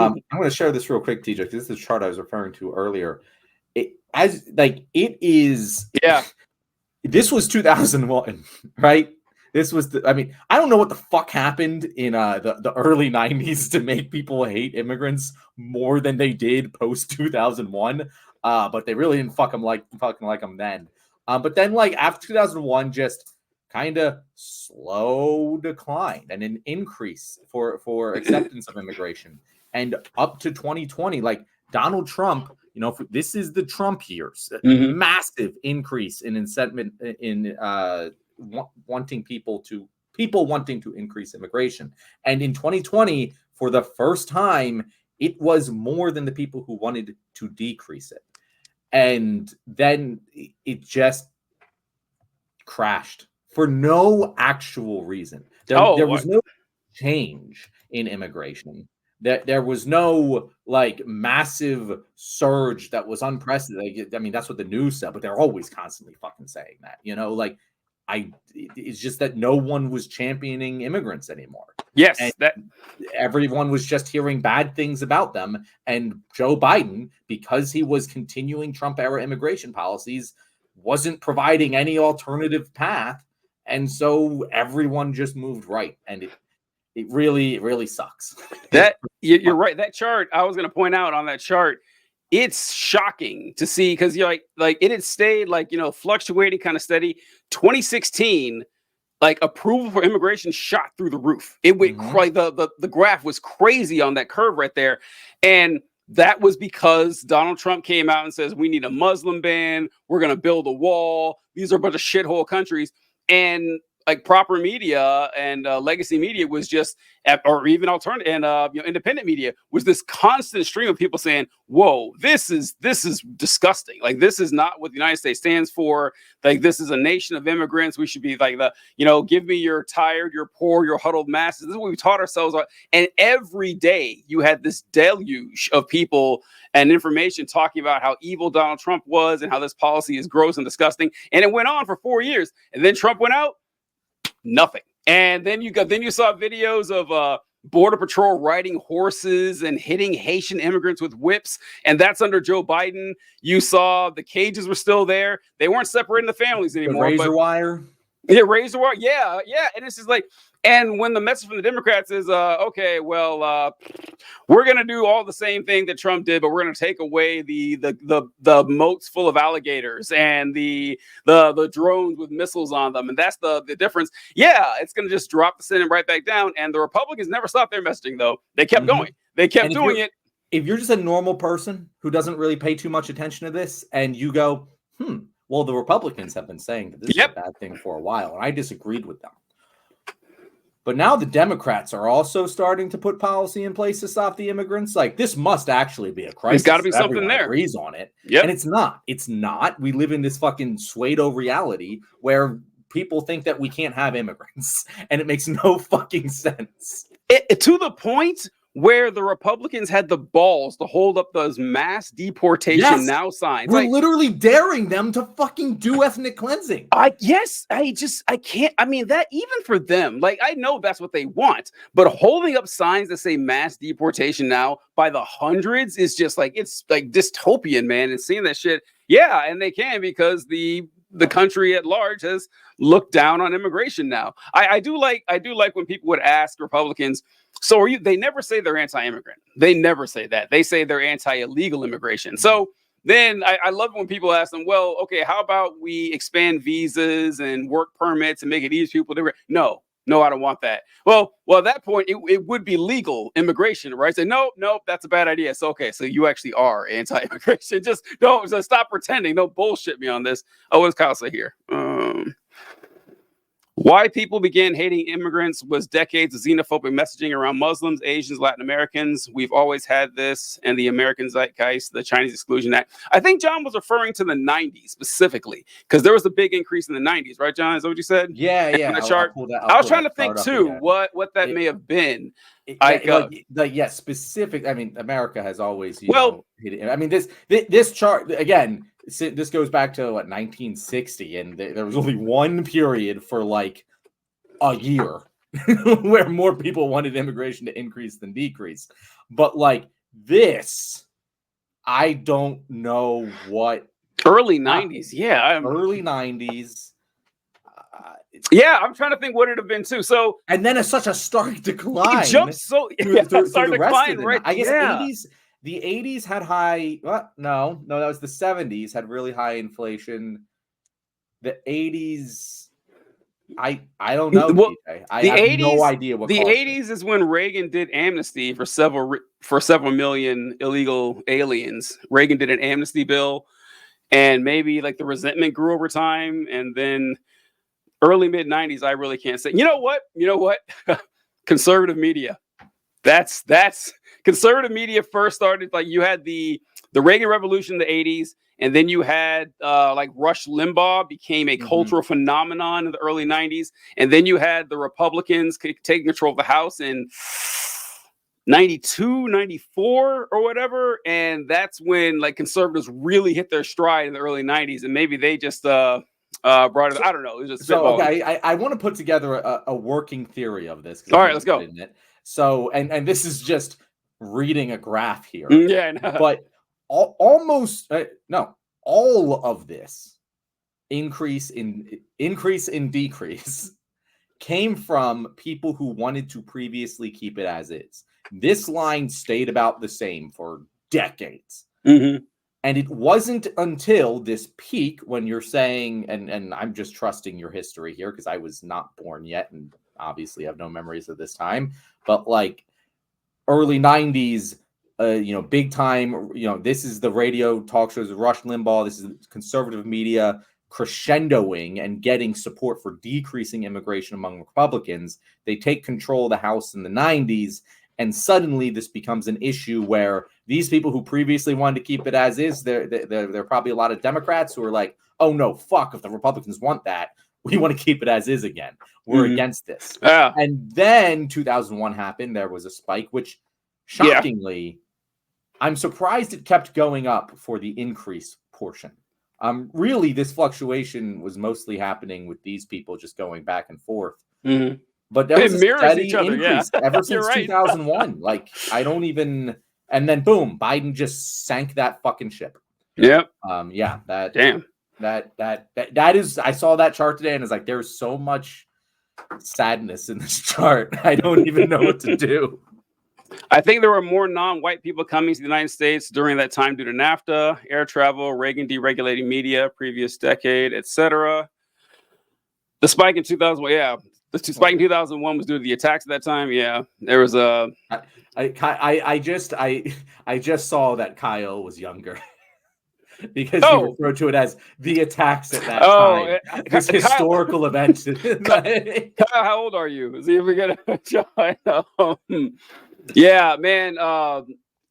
I'm going to share this real quick, TJ. This is the chart I was referring to earlier. It is. Yeah. This was 2001, right? This was I don't know what the fuck happened in the early 90s to make people hate immigrants more than they did post 2001. But they really didn't fucking like them then. But then like after 2001, just kind of slow decline and an increase for acceptance of immigration. And up to 2020, like Donald Trump, this is the Trump years, massive increase in incentive in wanting people wanting to increase immigration. And in 2020, for the first time, it was more than the people who wanted to decrease it. And then it just crashed for no actual reason. There was no change in immigration. There was no like massive surge that was unprecedented. I mean, that's what the news said, but they're always constantly fucking saying that, it's just that no one was championing immigrants anymore. Yes, and everyone was just hearing bad things about them. And Joe Biden, because he was continuing Trump era immigration policies, wasn't providing any alternative path. And so everyone just moved right. And it really sucks. That you're right. That chart, I was going to point out on that chart, it's shocking to see because you're like it had stayed fluctuating kind of steady. 2016, like approval for immigration shot through the roof. It went the graph was crazy on that curve right there. And that was because Donald Trump came out and says, we need a Muslim ban. We're going to build a wall. These are a bunch of shithole countries. And like proper media and legacy media was just, or even alternative and independent media was this constant stream of people saying, "Whoa, this is disgusting. Like this is not what the United States stands for. Like this is a nation of immigrants. We should be like give me your tired, your poor, your huddled masses." This is what we taught ourselves. And every day you had this deluge of people and information talking about how evil Donald Trump was and how this policy is gross and disgusting. And it went on for 4 years, and then Trump went out. Nothing. And then you saw videos of Border Patrol riding horses and hitting Haitian immigrants with whips. And that's under Joe Biden. You saw the cages were still there. They weren't separating the families anymore. The razor wire. Yeah, razor wire. Yeah. And it's just like, and when the message from the Democrats is, okay, well, we're going to do all the same thing that Trump did, but we're going to take away the moats full of alligators and the drones with missiles on them. And that's the difference. Yeah, it's going to just drop the Senate right back down. And the Republicans never stopped their messaging, though. They kept going. They kept doing it. If you're just a normal person who doesn't really pay too much attention to this and you go, well, the Republicans have been saying that this is a bad thing for a while, and I disagreed with them. But now the Democrats are also starting to put policy in place to stop the immigrants. Like, this must actually be a crisis. There's got to be something there. Agrees on it. Yep. And it's not. It's not. We live in this fucking pseudo reality where people think that we can't have immigrants, and it makes no fucking sense. To the point where the Republicans had the balls to hold up those mass deportation now signs. We're literally daring them to fucking do ethnic cleansing. I can't. I mean, that even for them, like, I know that's what they want, but holding up signs that say mass deportation now by the hundreds is just like, it's like dystopian, man. And seeing that shit. Yeah. And they can, because the country at large has looked down on immigration now. I do like when people would ask Republicans, so are you, they never say they're anti-immigrant. They never say that. They say they're anti-illegal immigration. So then I love when people ask them, well, okay, how about we expand visas and work permits and make it easy for people to, no, I don't want that. Well, at that point, it would be legal immigration, right? Say, no, that's a bad idea. So, okay, so you actually are anti-immigration. Just stop pretending. Don't bullshit me on this. Oh, what does Kyle say here? Why people began hating immigrants was decades of xenophobic messaging around Muslims, Asians, Latin Americans. We've always had this, and the American zeitgeist, the Chinese Exclusion Act. I think John was referring to the 90s specifically, because there was a big increase in the 90s, right, John? Is that what you said? Yeah. I was trying to think too what that may have been. Specific. I mean, America has always I mean, this chart again. This goes back to 1960, and there was only one period for like a year where more people wanted immigration to increase than decrease. But like this, I don't know what. Early 90s. Yeah. Early 90s. Yeah, I'm trying to think what it'd have been too. So and then it's such a stark decline. It jumps so through started the rest decline, of the right? I guess Yeah. 80s. The 80s had high. No, that was the 70s had really high inflation. The 80s. I don't know. Well, DJ. I the have 80s, no idea what. The 80s is when Reagan did amnesty for several million illegal aliens. Reagan did an amnesty bill, and maybe like the resentment grew over time, and then early mid 90s. I really can't say. You know what? Conservative media. That's conservative media first started. Like you had the Reagan Revolution in the 80s. And then you had like Rush Limbaugh became a cultural phenomenon in the early 90s. And then you had the Republicans taking control of the House in 92, 94 or whatever. And that's when like conservatives really hit their stride in the early 90s. And maybe they just brought it. I don't know. It was just okay. I want to put together a working theory of this. All right, let's go. So, and this is just reading a graph here. Yeah, but almost all of this increase in decrease came from people who wanted to previously keep it as is. This line stayed about the same for decades. And it wasn't until this peak when you're saying, and I'm just trusting your history here because I was not born yet and obviously have no memories of this time, but like early 90s, big time, this is the radio talk shows of Rush Limbaugh. This is conservative media crescendoing and getting support for decreasing immigration among Republicans. They take control of the House in the 90s. And suddenly this becomes an issue where these people who previously wanted to keep it as is, there are probably a lot of Democrats who are like, oh, no, fuck, if the Republicans want that, we want to keep it as is again. We're against this. Yeah. And then 2001 happened. There was a spike, which shockingly, I'm surprised it kept going up for the increase portion. Really, this fluctuation was mostly happening with these people just going back and forth. But there was a steady increase ever since 2001. Like, I don't even... And then, boom, Biden just sank that fucking ship. Yep. That is... I saw that chart today and it's like, there's so much sadness in this chart. I don't even know what to do. I think there were more non-white people coming to the United States during that time due to NAFTA, air travel, Reagan deregulating media, previous decade, etc. The spike in 2001, the spike in 2001 was due to the attacks at that time. Yeah, there was a. I just saw that Kyle was younger because he referred to it as the attacks at that time. This historical event. Kyle, how old are you? See if we get a shot. Yeah, man.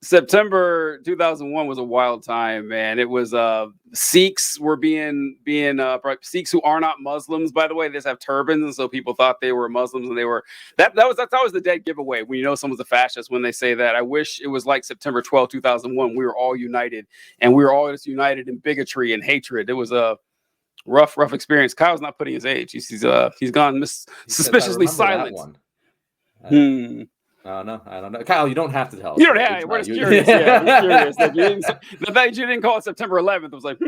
September 2001 was a wild time, man. It was Sikhs were being Sikhs who are not Muslims, by the way. They just have turbans, and so people thought they were Muslims, and they were that's always the dead giveaway when you know someone's a fascist when they say that. I wish it was like September 12, 2001. We were all united, and we were all just united in bigotry and hatred. It was a rough experience. Kyle's not putting his age. He's gone suspicioally silent. No, I don't know. Kyle, you don't have to tell us. You don't have. We're just curious. Yeah, we're curious. The fact you didn't call it September 11th was like,